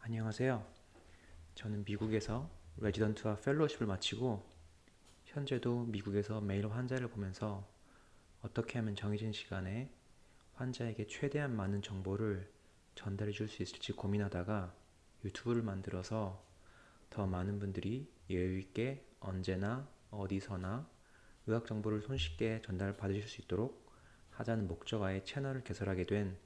안녕하세요. 저는 미국에서 레지던트와 펠로우십을 마치고 현재도 미국에서 매일 환자를 보면서 어떻게 하면 정해진 시간에 환자에게 최대한 많은 정보를 전달해 줄 수 있을지 고민하다가 유튜브를 만들어서 더 많은 분들이 여유 있게 언제나 어디서나 의학 정보를 손쉽게 전달받으실 수 있도록 하자는 목적하에 채널을 개설하게 된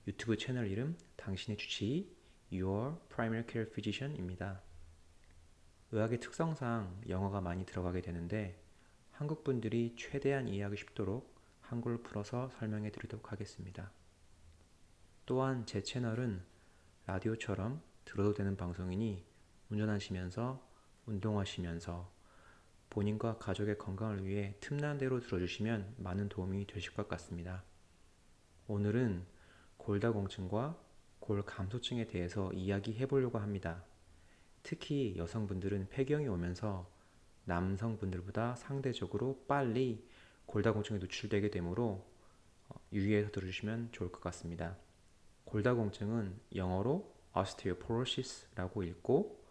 유튜브 채널 이름 당신의 주치의 Your Primary Care Physician입니다. 의학의 특성상 영어가 많이 들어가게 되는데 한국 분들이 최대한 이해하기 쉽도록 한글로 풀어서 설명해 드리도록 하겠습니다. 또한 제 채널은 라디오처럼 들어도 되는 방송이니 운전하시면서, 운동하시면서 본인과 가족의 건강을 위해 틈난 대로 들어주시면 많은 도움이 되실 것 같습니다. 오늘은 골다공증과 골감소증에 대해서 이야기해 보려고 합니다. 특히 여성분들은 폐경이 오면서 남성분들보다 상대적으로 빨리 골다공증에 노출되게 되므로 유의해서 들어주시면 좋을 것 같습니다. 골다공증은 영어로 osteoporosis라고 읽고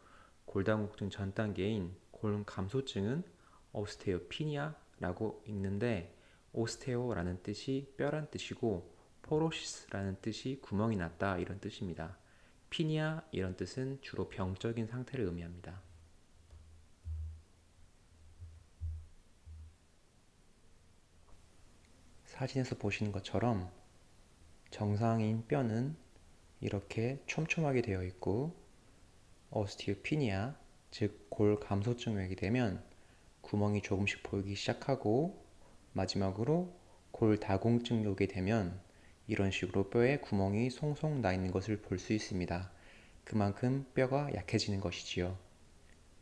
골다공증 전 단계인 골감소증은 오스테오피니아라고 읽는데 오스테오라는 뜻이 뼈란 뜻이고 포로시스라는 뜻이 구멍이 났다 이런 뜻입니다. 피니아 이런 뜻은 주로 병적인 상태를 의미합니다. 사진에서 보시는 것처럼 정상인 뼈는 이렇게 촘촘하게 되어 있고 오스티오피니아 즉 골감소증이 오게 되면 구멍이 조금씩 보이기 시작하고 마지막으로 골다공증이 오게 되면 이런 식으로 뼈에 구멍이 송송 나 있는 것을 볼 수 있습니다. 그만큼 뼈가 약해지는 것이지요.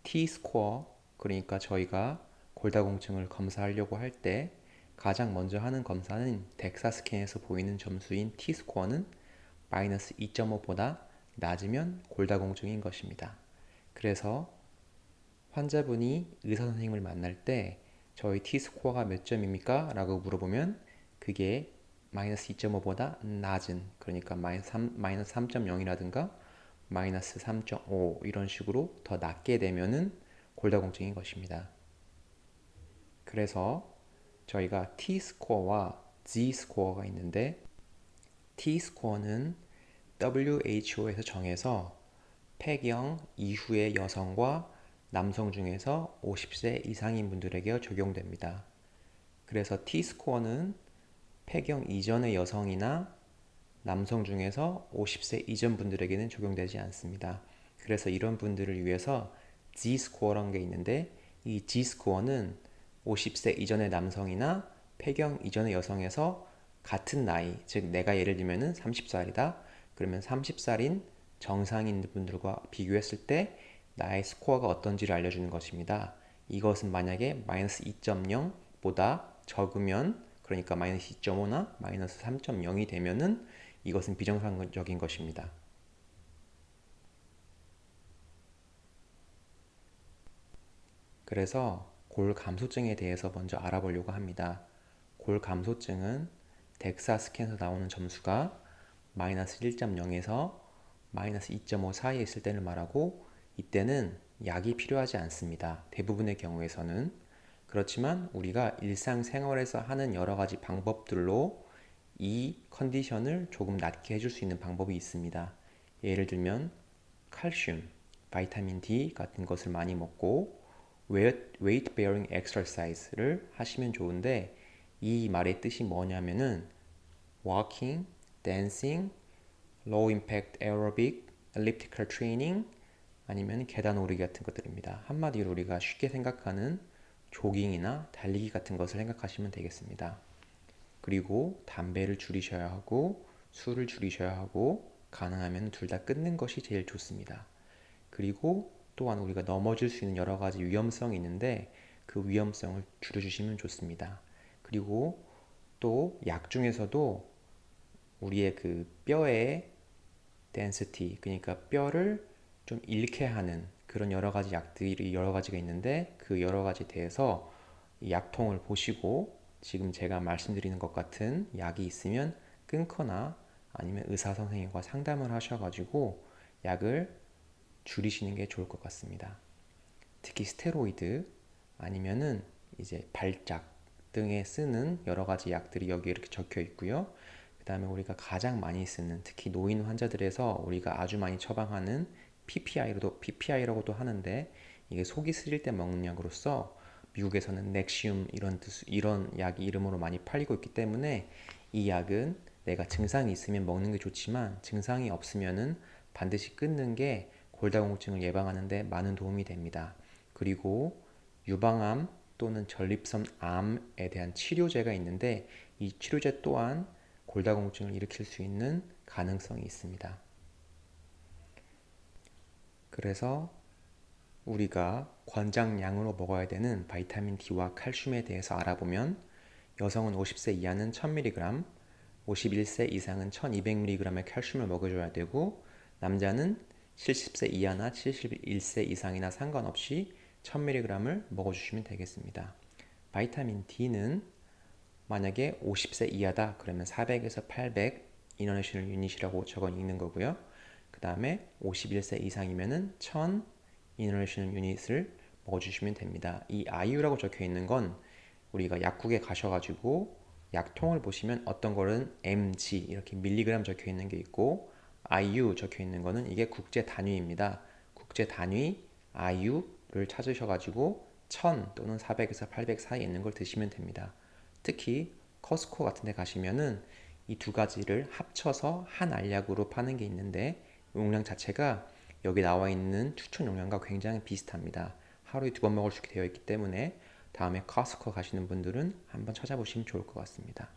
T스코어, 그러니까 저희가 골다공증을 검사하려고 할 때 가장 먼저 하는 검사는 덱사 스캔에서 보이는 점수인 T스코어는 마이너스 2.5보다 낮으면 골다공증인 것입니다. 그래서 환자분이 의사 선생님을 만날 때 저희 T스코어가 몇 점입니까? 라고 물어보면 그게 마이너스 2.5보다 낮은, 그러니까 마이너스 3.0이라든가 마이너스 3.5 이런 식으로 더 낮게 되면은 골다공증인 것입니다. 그래서 저희가 T스코어와 Z스코어가 있는데 T스코어는 WHO에서 정해서 폐경 이후의 여성과 남성 중에서 50세 이상인 분들에게 적용됩니다. 그래서 T스코어는 폐경 이전의 여성이나 남성 중에서 50세 이전 분들에게는 적용되지 않습니다. 그래서 이런 분들을 위해서 G스코어라는 게 있는데 이 G스코어는 50세 이전의 남성이나 폐경 이전의 여성에서 같은 나이, 즉 내가 예를 들면 30살이다. 그러면 30살인 정상인 분들과 비교했을 때 나의 스코어가 어떤지를 알려주는 것입니다. 이것은 만약에 마이너스 2.0보다 적으면, 그러니까 마이너스 2.5나 마이너스 3.0이 되면은 이것은 비정상적인 것입니다. 그래서 골감소증에 대해서 먼저 알아보려고 합니다. 골감소증은 덱사 스캔에서 나오는 점수가 마이너스 1.0에서 마이너스 2.5 사이에 있을 때를 말하고, 이때는 약이 필요하지 않습니다. 대부분의 경우에서는. 그렇지만 우리가 일상생활에서 하는 여러 가지 방법들로 이 컨디션을 조금 낫게 해줄 수 있는 방법이 있습니다. 예를 들면 칼슘, 바이타민 D 같은 것을 많이 먹고 weight bearing exercise를 하시면 좋은데, 이 말의 뜻이 뭐냐면은 walking, dancing, low impact aerobic, elliptical training 아니면 계단 오르기 같은 것들입니다. 한마디로 우리가 쉽게 생각하는 조깅이나 달리기 같은 것을 생각하시면 되겠습니다. 그리고 담배를 줄이셔야 하고 술을 줄이셔야 하고 가능하면 둘 다 끊는 것이 제일 좋습니다. 그리고 또한 우리가 넘어질 수 있는 여러 가지 위험성이 있는데 그 위험성을 줄여주시면 좋습니다. 그리고 또 약 중에서도 우리의 그 뼈의 density, 그러니까 뼈를 좀 잃게 하는 그런 여러 가지 약들이 여러 가지가 있는데 그 여러 가지에 대해서 약통을 보시고 지금 제가 말씀드리는 것 같은 약이 있으면 끊거나 아니면 의사 선생님과 상담을 하셔가지고 약을 줄이시는 게 좋을 것 같습니다. 특히 스테로이드 아니면은 이제 발작 등에 쓰는 여러 가지 약들이 여기 이렇게 적혀 있고요. 그 다음에 우리가 가장 많이 쓰는 특히 노인 환자들에서 우리가 아주 많이 처방하는 PPI라고도 하는데 이게 속이 쓰릴 때 먹는 약으로서 미국에서는 넥시움 이런 약이 이름으로 많이 팔리고 있기 때문에 이 약은 내가 증상이 있으면 먹는 게 좋지만 증상이 없으면은 반드시 끊는 게 골다공증을 예방하는 데 많은 도움이 됩니다. 그리고 유방암 또는 전립선 암에 대한 치료제가 있는데 이 치료제 또한 골다공증을 일으킬 수 있는 가능성이 있습니다. 그래서 우리가 권장량으로 먹어야 되는 바이타민 D와 칼슘에 대해서 알아보면 여성은 50세 이하는 1000mg, 51세 이상은 1200mg의 칼슘을 먹어줘야 되고 남자는 70세 이하나 71세 이상이나 상관없이 1000mg을 먹어주시면 되겠습니다. 바이타민 D는 만약에 50세 이하다 그러면 400에서 800 인터내셔널 유닛이라고 적어 있는 거고요. 그 다음에 51세 이상이면은 1000 인터내셔널 유닛을 먹어주시면 됩니다. 이 IU라고 적혀 있는 건 우리가 약국에 가셔가지고 약통을 보시면 어떤 거는 mg 이렇게 밀리그램 적혀 있는 게 있고 IU 적혀 있는 거는 이게 국제 단위입니다. 국제 단위 IU를 찾으셔가지고 1000 또는 400에서 800 사이에 있는 걸 드시면 됩니다. 특히 커스코 같은 데 가시면은 이 두 가지를 합쳐서 한 알약으로 파는 게 있는데 용량 자체가 여기 나와 있는 추천 용량과 굉장히 비슷합니다. 하루에 2번 먹을 수 있게 되어 있기 때문에 다음에 커스코 가시는 분들은 한번 찾아보시면 좋을 것 같습니다.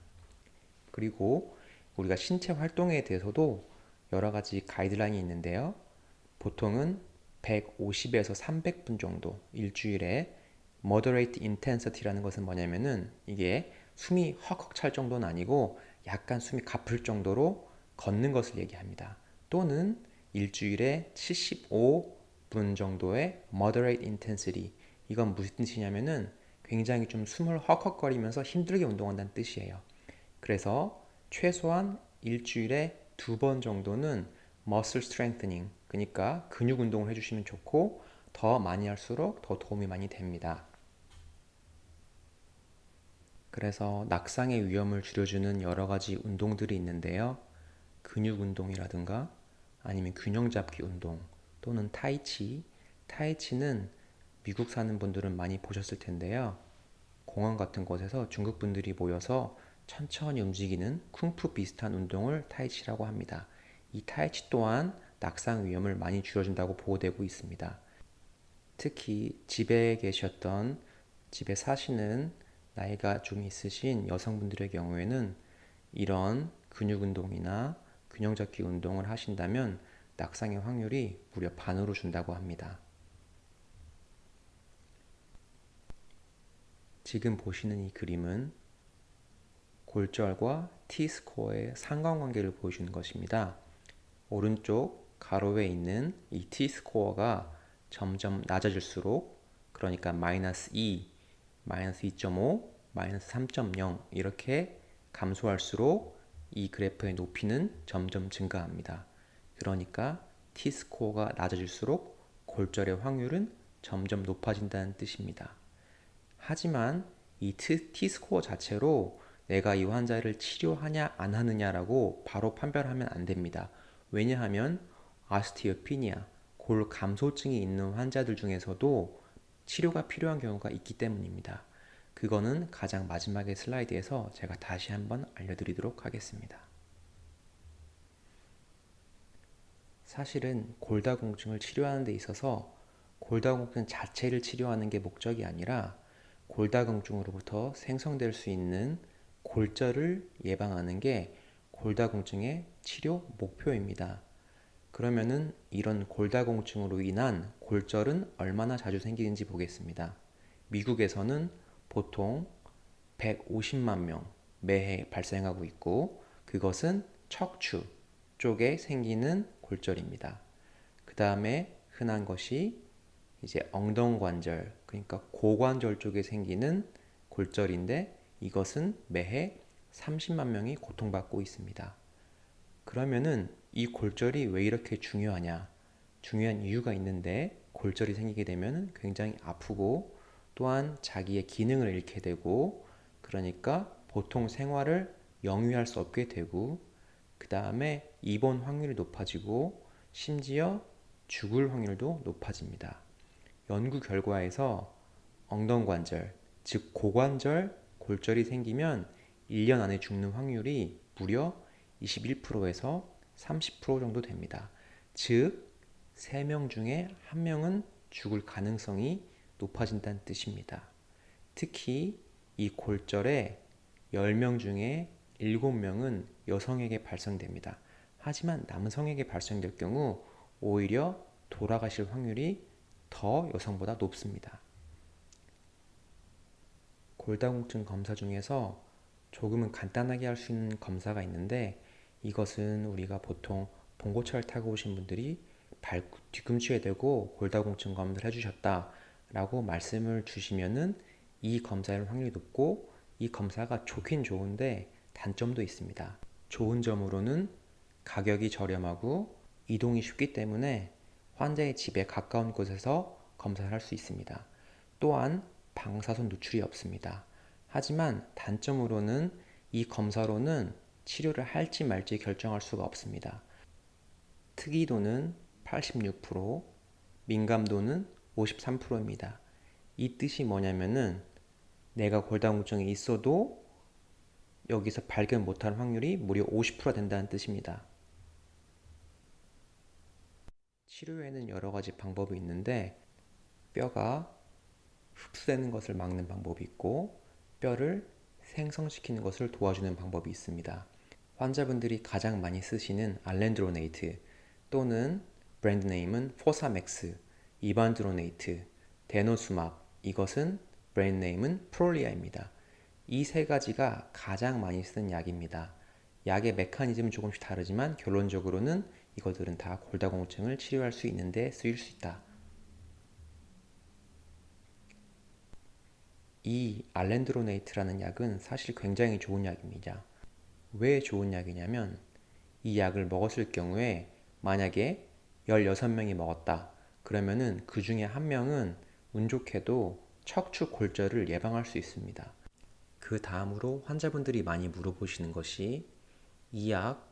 그리고 우리가 신체 활동에 대해서도 여러 가지 가이드라인이 있는데요. 보통은 150에서 300분 정도 일주일에 moderate intensity라는 것은 뭐냐면은 이게 숨이 헉헉 찰 정도는 아니고 약간 숨이 가쁠 정도로 걷는 것을 얘기합니다. 또는 일주일에 75분 정도의 moderate intensity 이건 무슨 뜻이냐면은 굉장히 좀 숨을 헉헉거리면서 힘들게 운동한다는 뜻이에요. 그래서 최소한 일주일에 2번 정도는 muscle strengthening 그러니까 근육 운동을 해주시면 좋고 더 많이 할수록 더 도움이 많이 됩니다. 그래서 낙상의 위험을 줄여주는 여러 가지 운동들이 있는데요. 근육 운동이라든가 아니면 균형 잡기 운동 또는 타이치. 타이치는 미국 사는 분들은 많이 보셨을 텐데요. 공원 같은 곳에서 중국 분들이 모여서 천천히 움직이는 쿵푸 비슷한 운동을 타이치라고 합니다. 이 타이치 또한 낙상 위험을 많이 줄여준다고 보고되고 있습니다. 특히 집에 사시는 나이가 좀 있으신 여성분들의 경우에는 이런 근육 운동이나 균형 잡기 운동을 하신다면 낙상의 확률이 무려 반으로 준다고 합니다. 지금 보시는 이 그림은 골절과 T스코어의 상관관계를 보여주는 것입니다. 오른쪽 가로에 있는 이 T스코어가 점점 낮아질수록 그러니까 마이너스 2, 마이너스 2.5, 마이너스 3.0 이렇게 감소할수록 이 그래프의 높이는 점점 증가합니다. 그러니까 T스코어가 낮아질수록 골절의 확률은 점점 높아진다는 뜻입니다. 하지만 이 T스코어 자체로 내가 이 환자를 치료하냐 안 하느냐라고 바로 판별하면 안 됩니다. 왜냐하면 아스티오피니아, 골 감소증이 있는 환자들 중에서도 치료가 필요한 경우가 있기 때문입니다. 그거는 가장 마지막의 슬라이드에서 제가 다시 한번 알려드리도록 하겠습니다. 사실은 골다공증을 치료하는 데 있어서 골다공증 자체를 치료하는 게 목적이 아니라 골다공증으로부터 생성될 수 있는 골절을 예방하는 게 골다공증의 치료 목표입니다. 그러면은 이런 골다공증으로 인한 골절은 얼마나 자주 생기는지 보겠습니다. 미국에서는 보통 150만 명 매해 발생하고 있고 그것은 척추 쪽에 생기는 골절입니다. 그 다음에 흔한 것이 이제 엉덩관절 그러니까 고관절 쪽에 생기는 골절인데 이것은 매해 30만 명이 고통받고 있습니다. 그러면은 이 골절이 왜 이렇게 중요하냐? 중요한 이유가 있는데 골절이 생기게 되면 굉장히 아프고 또한 자기의 기능을 잃게 되고 그러니까 보통 생활을 영위할 수 없게 되고 그 다음에 입원 확률이 높아지고 심지어 죽을 확률도 높아집니다. 연구 결과에서 엉덩관절, 즉 고관절 골절이 생기면 1년 안에 죽는 확률이 무려 21%에서 30% 정도 됩니다. 즉, 3명 중에 1명은 죽을 가능성이 높아진다는 뜻입니다. 특히 이 골절에 10명 중에 7명은 여성에게 발생됩니다. 하지만 남성에게 발생될 경우 오히려 돌아가실 확률이 더 여성보다 높습니다. 골다공증 검사 중에서 조금은 간단하게 할 수 있는 검사가 있는데 이것은 우리가 보통 봉고차를 타고 오신 분들이 발 뒤꿈치에 대고 골다공증 검사를 해주셨다 라고 말씀을 주시면은 이 검사일 확률이 높고 이 검사가 좋긴 좋은데 단점도 있습니다. 좋은 점으로는 가격이 저렴하고 이동이 쉽기 때문에 환자의 집에 가까운 곳에서 검사를 할 수 있습니다. 또한 방사선 누출이 없습니다. 하지만 단점으로는 이 검사로는 치료를 할지 말지 결정할 수가 없습니다. 특이도는 86%, 민감도는 53%입니다. 이 뜻이 뭐냐면은 내가 골다공증이 있어도 여기서 발견 못할 확률이 무려 50%가 된다는 뜻입니다. 치료에는 여러 가지 방법이 있는데 뼈가 흡수되는 것을 막는 방법이 있고 뼈를 생성시키는 것을 도와주는 방법이 있습니다. 환자분들이 가장 많이 쓰시는 알렌드로네이트 또는 브랜드 네임은 포사맥스, 이반드로네이트, 데노수막 이것은 브랜드 네임은 프롤리아입니다. 이 세 가지가 가장 많이 쓰는 약입니다. 약의 메커니즘은 조금씩 다르지만 결론적으로는 이것들은 다 골다공증을 치료할 수 있는데 쓰일 수 있다. 이 알렌드로네이트라는 약은 사실 굉장히 좋은 약입니다. 왜 좋은 약이냐면 이 약을 먹었을 경우에 만약에 16명이 먹었다. 그러면은 그 중에 한 명은 운 좋게도 척추 골절을 예방할 수 있습니다. 그 다음으로 환자분들이 많이 물어보시는 것이 이 약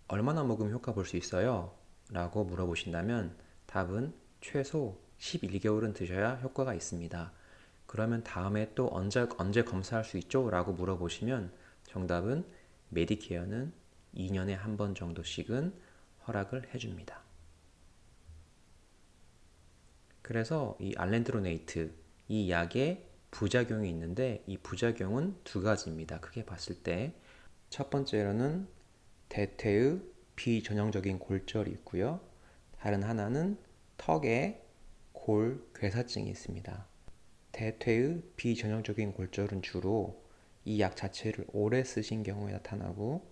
얼마나 먹으면 효과 볼 수 있어요? 라고 물어보신다면 답은 최소 11개월은 드셔야 효과가 있습니다. 그러면 다음에 또 언제 검사할 수 있죠? 라고 물어보시면 정답은 메디케어는 2년에 한 번 정도씩은 허락을 해줍니다. 그래서 이 알렌드로네이트 이 약에 부작용이 있는데 이 부작용은 두 가지입니다. 크게 봤을 때 첫 번째로는 대퇴의 비전형적인 골절이 있고요. 다른 하나는 턱에 골괴사증이 있습니다. 대퇴의 비전형적인 골절은 주로 이 약 자체를 오래 쓰신 경우에 나타나고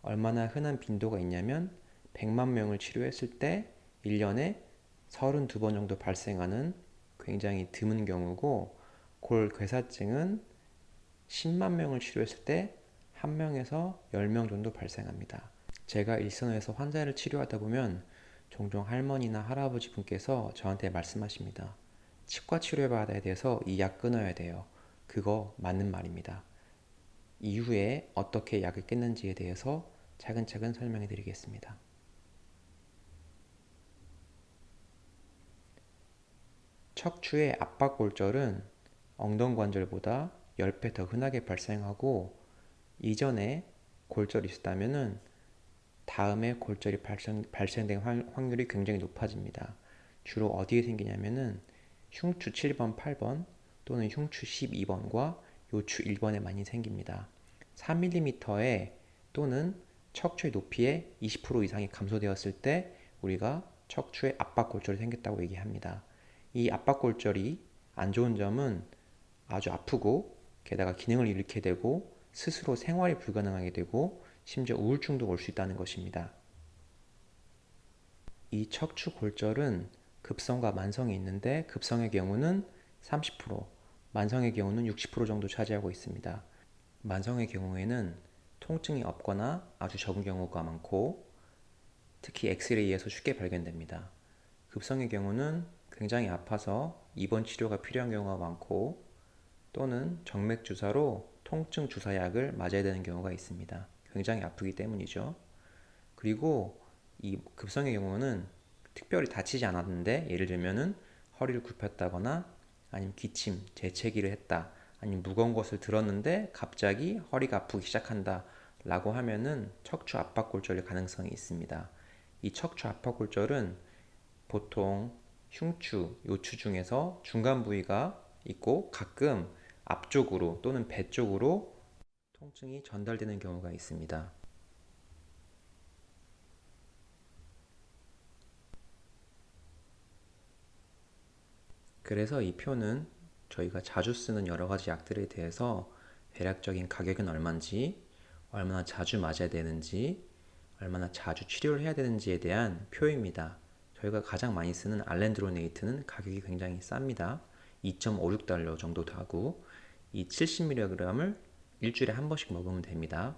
얼마나 흔한 빈도가 있냐면 100만 명을 치료했을 때 1년에 32번 정도 발생하는 굉장히 드문 경우고 골괴사증은 10만 명을 치료했을 때 1명에서 10명 정도 발생합니다. 제가 일선에서 환자를 치료하다 보면 종종 할머니나 할아버지 분께서 저한테 말씀하십니다. 치과 치료받아야 돼서 이 약 끊어야 돼요. 그거 맞는 말입니다. 이후에 어떻게 약을 끊는지에 대해서 차근차근 설명해 드리겠습니다. 척추의 압박골절은 엉덩관절보다 10배 더 흔하게 발생하고 이전에 골절이 있었다면 다음에 골절이 발생된 확률이 굉장히 높아집니다. 주로 어디에 생기냐면은 흉추 7번, 8번 또는 흉추 12번과 요추 1번에 많이 생깁니다. 4mm에 또는 척추의 높이에 20% 이상이 감소되었을 때 우리가 척추에 압박골절이 생겼다고 얘기합니다. 이 압박골절이 안 좋은 점은 아주 아프고 게다가 기능을 잃게 되고 스스로 생활이 불가능하게 되고 심지어 우울증도 올 수 있다는 것입니다. 이 척추 골절은 급성과 만성이 있는데 급성의 경우는 30%, 만성의 경우는 60% 정도 차지하고 있습니다. 만성의 경우에는 통증이 없거나 아주 적은 경우가 많고 특히 엑스레이에서 쉽게 발견됩니다. 급성의 경우는 굉장히 아파서 입원 치료가 필요한 경우가 많고 또는 정맥 주사로 통증 주사약을 맞아야 되는 경우가 있습니다. 굉장히 아프기 때문이죠. 그리고 이 급성의 경우는 특별히 다치지 않았는데 예를 들면은 허리를 굽혔다거나 아니면 기침, 재채기를 했다. 아니면 무거운 것을 들었는데 갑자기 허리가 아프기 시작한다. 라고 하면은 척추 압박골절일 가능성이 있습니다. 이 척추 압박골절은 보통 흉추, 요추 중에서 중간 부위가 있고 가끔 앞쪽으로 또는 배 쪽으로 통증이 전달되는 경우가 있습니다. 그래서 이 표는 저희가 자주 쓰는 여러 가지 약들에 대해서 대략적인 가격은 얼마인지, 얼마나 자주 맞아야 되는지, 얼마나 자주 치료를 해야 되는지에 대한 표입니다. 저희가 가장 많이 쓰는 알렌드로네이트는 가격이 굉장히 쌉니다. 2.56달러 정도 하고 이 70mg을 일주일에 한 번씩 먹으면 됩니다.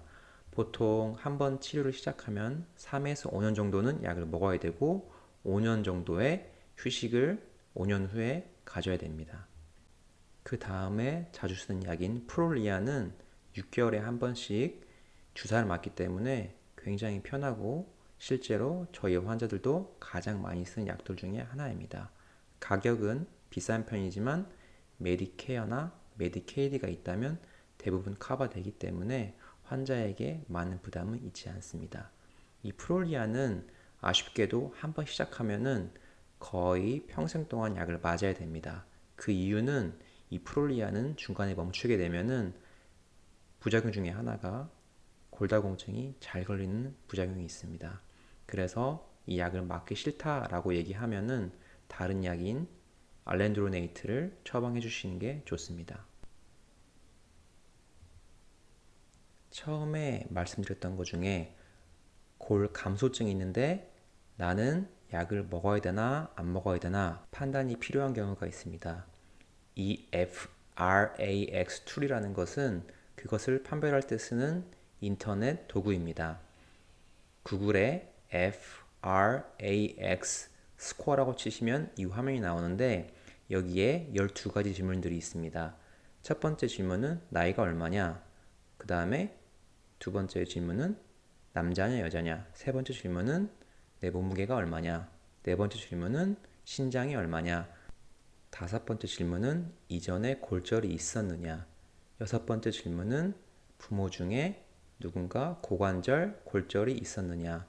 보통 한 번 치료를 시작하면 3에서 5년 정도는 약을 먹어야 되고 5년 정도의 휴식을 5년 후에 가져야 됩니다. 그 다음에 자주 쓰는 약인 프롤리아는 6개월에 한 번씩 주사를 맞기 때문에 굉장히 편하고 실제로 저희 환자들도 가장 많이 쓰는 약들 중에 하나입니다. 가격은 비싼 편이지만 메디케어나 메디케이드가 있다면 대부분 커버되기 때문에 환자에게 많은 부담은 있지 않습니다. 이 프롤리아는 아쉽게도 한 번 시작하면은 거의 평생 동안 약을 맞아야 됩니다. 그 이유는 이 프롤리아는 중간에 멈추게 되면은 부작용 중에 하나가 골다공증이 잘 걸리는 부작용이 있습니다. 그래서 이 약을 맞기 싫다라고 얘기하면은 다른 약인 알렌드로네이트를 처방해 주시는 게 좋습니다. 처음에 말씀드렸던 것 중에 골 감소증이 있는데 나는 약을 먹어야 되나 안 먹어야 되나 판단이 필요한 경우가 있습니다. 이 FRAX 툴이라는 것은 그것을 판별할 때 쓰는 인터넷 도구입니다. 구글에 FRAX 스코어라고 치시면 이 화면이 나오는데 여기에 12가지 질문들이 있습니다. 첫 번째 질문은 나이가 얼마냐? 그 다음에 두 번째 질문은 남자냐 여자냐? 세 번째 질문은 내 몸무게가 얼마냐? 네 번째 질문은 신장이 얼마냐? 다섯 번째 질문은 이전에 골절이 있었느냐? 여섯 번째 질문은 부모 중에 누군가 고관절 골절이 있었느냐?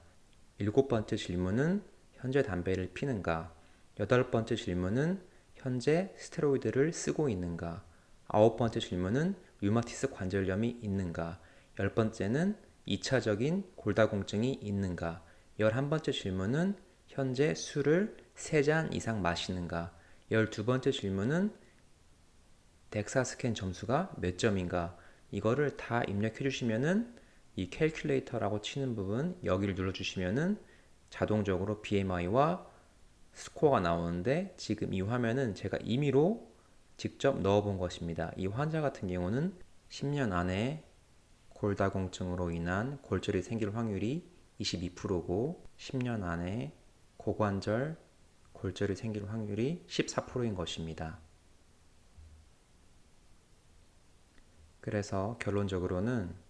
일곱 번째 질문은 현재 담배를 피는가? 여덟 번째 질문은 현재 스테로이드를 쓰고 있는가? 아홉 번째 질문은 류마티스 관절염이 있는가? 열 번째는 2차적인 골다공증이 있는가? 11번째 질문은 현재 술을 3잔 이상 마시는가? 12번째 질문은 덱사 스캔 점수가 몇 점인가? 이거를 다 입력해 주시면은 이 캘큘레이터라고 치는 부분 여기를 눌러 주시면은 자동적으로 BMI와 스코어가 나오는데 지금 이 화면은 제가 임의로 직접 넣어 본 것입니다. 이 환자 같은 경우는 10년 안에 골다공증으로 인한 골절이 생길 확률이 22%고 10년 안에 고관절 골절이 생길 확률이 14%인 것입니다. 그래서 결론적으로는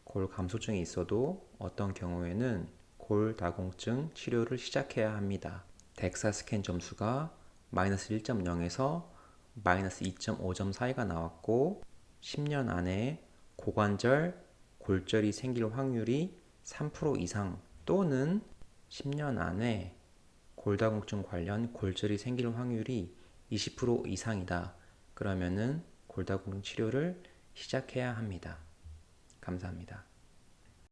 골 감소증이 있어도 어떤 경우에는 골다공증 치료를 시작해야 합니다. 덱사 스캔 점수가 마이너스 1.0에서 마이너스 2.5점 사이가 나왔고 10년 안에 고관절 골절이 생길 확률이 3% 이상 또는 10년 안에 골다공증 관련 골절이 생길 확률이 20% 이상이다. 그러면은 골다공증 치료를 시작해야 합니다. 감사합니다.